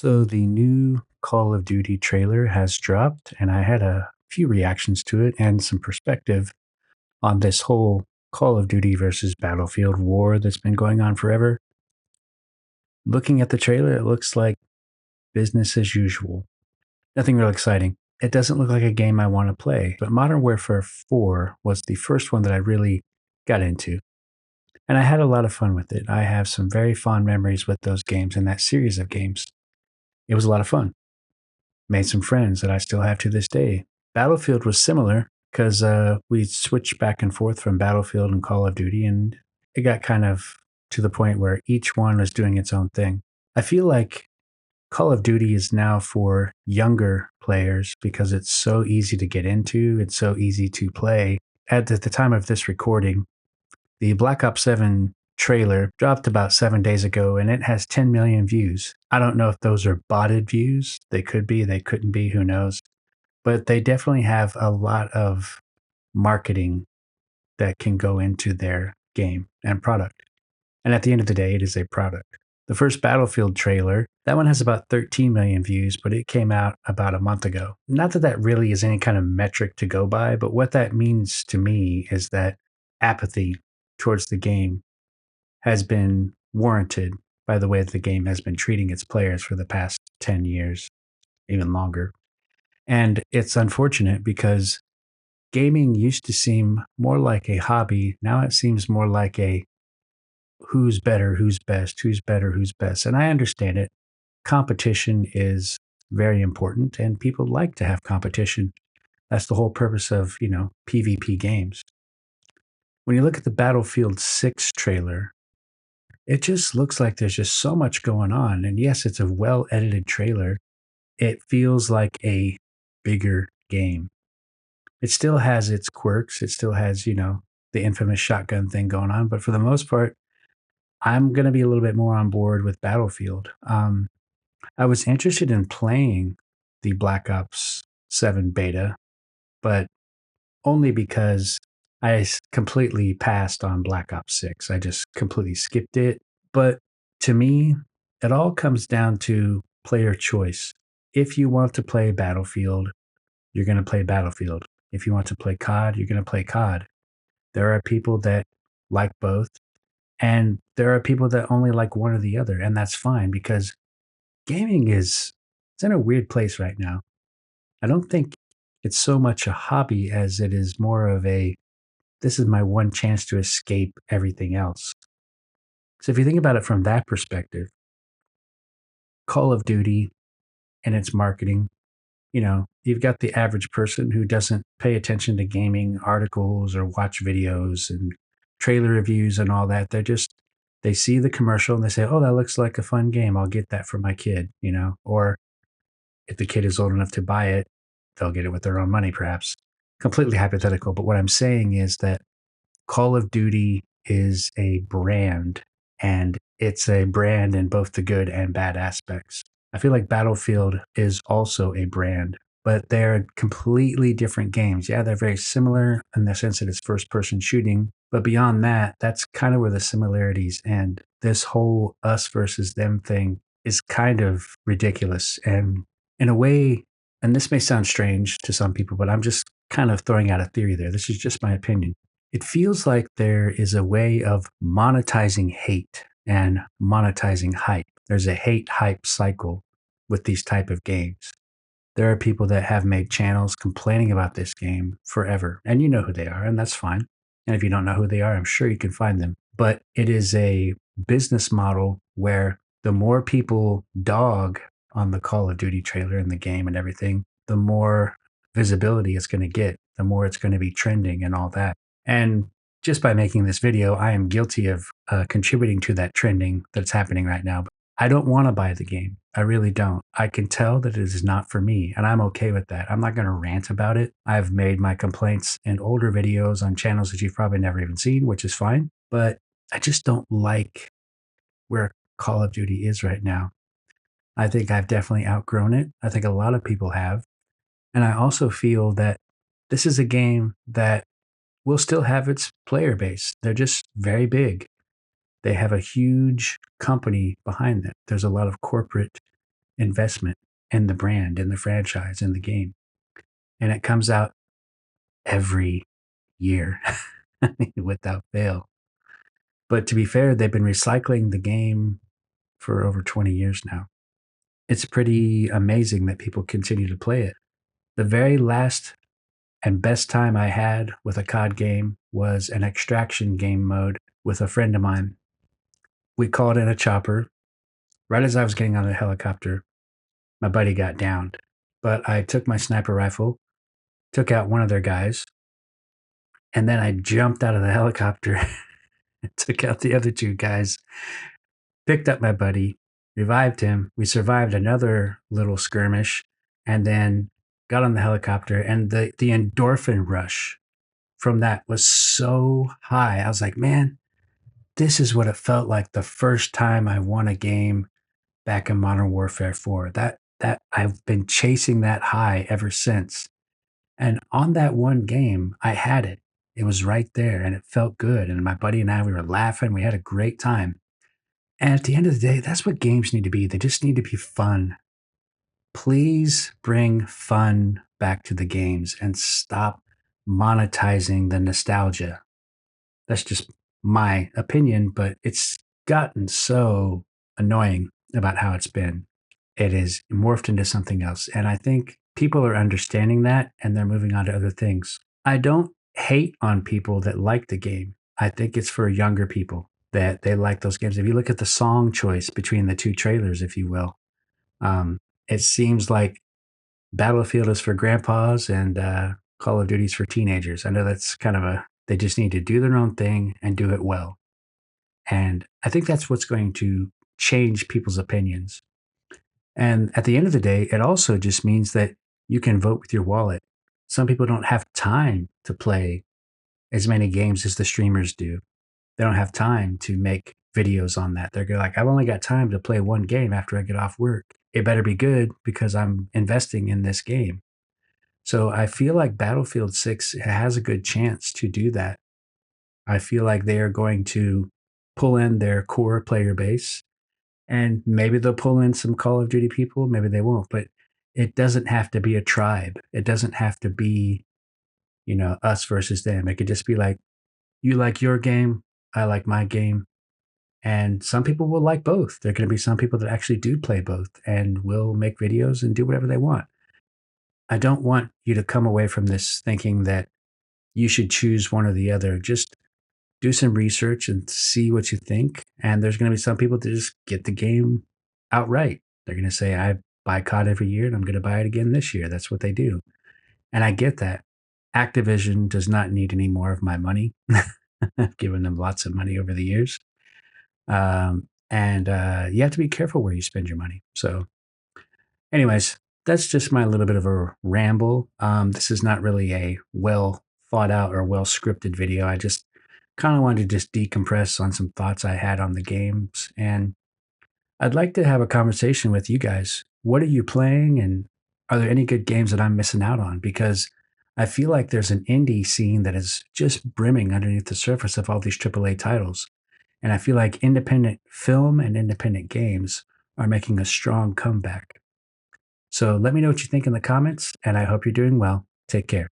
So the new Call of Duty trailer has dropped, and I had a few reactions to it and some perspective on this whole Call of Duty versus Battlefield war that's been going on forever. Looking at the trailer, it looks like business as usual. Nothing real exciting. It doesn't look like a game I want to play, but Modern Warfare 4 was the first one that I really got into. And I had a lot of fun with it. I have some very fond memories with those games and that series of games. It was a lot of fun. Made some friends that I still have to this day. Battlefield was similar because we switched back and forth from Battlefield and Call of Duty, and it got kind of to the point where each one was doing its own thing. I feel like Call of Duty is now for younger players because it's so easy to get into, it's so easy to play. At the time of this recording, the Black Ops 7 trailer dropped about 7 days ago and it has 10 million views. I don't know if those are botted views. They could be, they couldn't be, who knows. But they definitely have a lot of marketing that can go into their game and product. And at the end of the day, it is a product. The first Battlefield trailer, that one has about 13 million views, but it came out about a month ago. Not that that really is any kind of metric to go by, but what that means to me is that apathy towards the game has been warranted by the way that the game has been treating its players for the past 10 years, even longer. And it's unfortunate because gaming used to seem more like a hobby. Now it seems more like a who's better, who's best, who's better, who's best. And I understand it. Competition is very important and people like to have competition. That's the whole purpose of, PvP games. When you look at the Battlefield 6 trailer, it just looks like there's just so much going on. And yes, it's a well edited trailer. It feels like a bigger game. It still has its quirks. It still has, the infamous shotgun thing going on. But for the most part, I'm going to be a little bit more on board with Battlefield. I was interested in playing the Black Ops 7 beta, but only because completely passed on Black Ops 6. I just completely skipped it. But to me, it all comes down to player choice. If you want to play Battlefield, you're going to play Battlefield. If you want to play COD, you're going to play COD. There are people that like both, and there are people that only like one or the other, and that's fine because gaming is it's in a weird place right now. I don't think it's so much a hobby as it is more of a this is my one chance to escape everything else. So if you think about it from that perspective, Call of Duty and its marketing, you've got the average person who doesn't pay attention to gaming articles or watch videos and trailer reviews and all that. They see the commercial and they say, "Oh, that looks like a fun game. I'll get that for my kid." Or if the kid is old enough to buy it, they'll get it with their own money, perhaps. Completely hypothetical. But what I'm saying is that Call of Duty is a brand, and it's a brand in both the good and bad aspects. I feel like Battlefield is also a brand, but they're completely different games. Yeah, they're very similar in the sense that it's first person shooting, but beyond that, that's kind of where the similarities end. This whole us versus them thing is kind of ridiculous. And in a way, and this may sound strange to some people, but I'm just kind of throwing out a theory there. This is just my opinion. It feels like there is a way of monetizing hate and monetizing hype. There's a hate hype cycle with these type of games. There are people that have made channels complaining about this game forever, and you know who they are, and that's fine. And if you don't know who they are, I'm sure you can find them. But it is a business model where the more people dog on the Call of Duty trailer and the game and everything, the more visibility it's going to get, the more it's going to be trending and all that. And just by making this video, I am guilty of contributing to that trending that's happening right now. I don't want to buy the game. I really don't. I can tell that it is not for me, and I'm okay with that. I'm not going to rant about it. I've made my complaints in older videos on channels that you've probably never even seen, which is fine. But I just don't like where Call of Duty is right now. I think I've definitely outgrown it. I think a lot of people have. And I also feel that this is a game that will still have its player base. They're just very big. They have a huge company behind them. There's a lot of corporate investment in the brand, in the franchise, in the game. And it comes out every year without fail. But to be fair, they've been recycling the game for over 20 years now. It's pretty amazing that people continue to play it. The very last and best time I had with a COD game was an extraction game mode with a friend of mine. We called in a chopper. Right as I was getting on the helicopter, my buddy got downed. But I took my sniper rifle, took out one of their guys, and then I jumped out of the helicopter and took out the other two guys, picked up my buddy, revived him. We survived another little skirmish, and then got on the helicopter. And the endorphin rush from that was so high. I was like, man, this is what it felt like the first time I won a game back in Modern Warfare 4. That I've been chasing that high ever since. And on that one game, I had it. It was right there and it felt good. And my buddy and I, we were laughing. We had a great time. And at the end of the day, that's what games need to be. They just need to be fun. Please bring fun back to the games and stop monetizing the nostalgia. That's just my opinion, but it's gotten so annoying about how it's been. It is morphed into something else. And I think people are understanding that and they're moving on to other things. I don't hate on people that like the game. I think it's for younger people that they like those games. If you look at the song choice between the two trailers, if you will, it seems like Battlefield is for grandpas and Call of Duty's for teenagers. I know that's kind of they just need to do their own thing and do it well. And I think that's what's going to change people's opinions. And at the end of the day, it also just means that you can vote with your wallet. Some people don't have time to play as many games as the streamers do. They don't have time to make videos on that. They're like, I've only got time to play one game after I get off work. It better be good because I'm investing in this game. So I feel like Battlefield 6 has a good chance to do that. I feel like they are going to pull in their core player base and maybe they'll pull in some Call of Duty people, maybe they won't, but it doesn't have to be a tribe. It doesn't have to be, us versus them. It could just be like, you like your game, I like my game. And some people will like both. There are going to be some people that actually do play both and will make videos and do whatever they want. I don't want you to come away from this thinking that you should choose one or the other. Just do some research and see what you think. And there's going to be some people that just get the game outright. They're going to say, I buy COD every year and I'm going to buy it again this year. That's what they do. And I get that. Activision does not need any more of my money. I've given them lots of money over the years. And you have to be careful where you spend your money. So, anyways, that's just my little bit of a ramble. This is not really a well thought out or well scripted video. I just kind of wanted to just decompress on some thoughts I had on the games. And I'd like to have a conversation with you guys. What are you playing? And are there any good games that I'm missing out on? Because I feel like there's an indie scene that is just brimming underneath the surface of all these AAA titles. And I feel like independent film and independent games are making a strong comeback. So let me know what you think in the comments, and I hope you're doing well. Take care.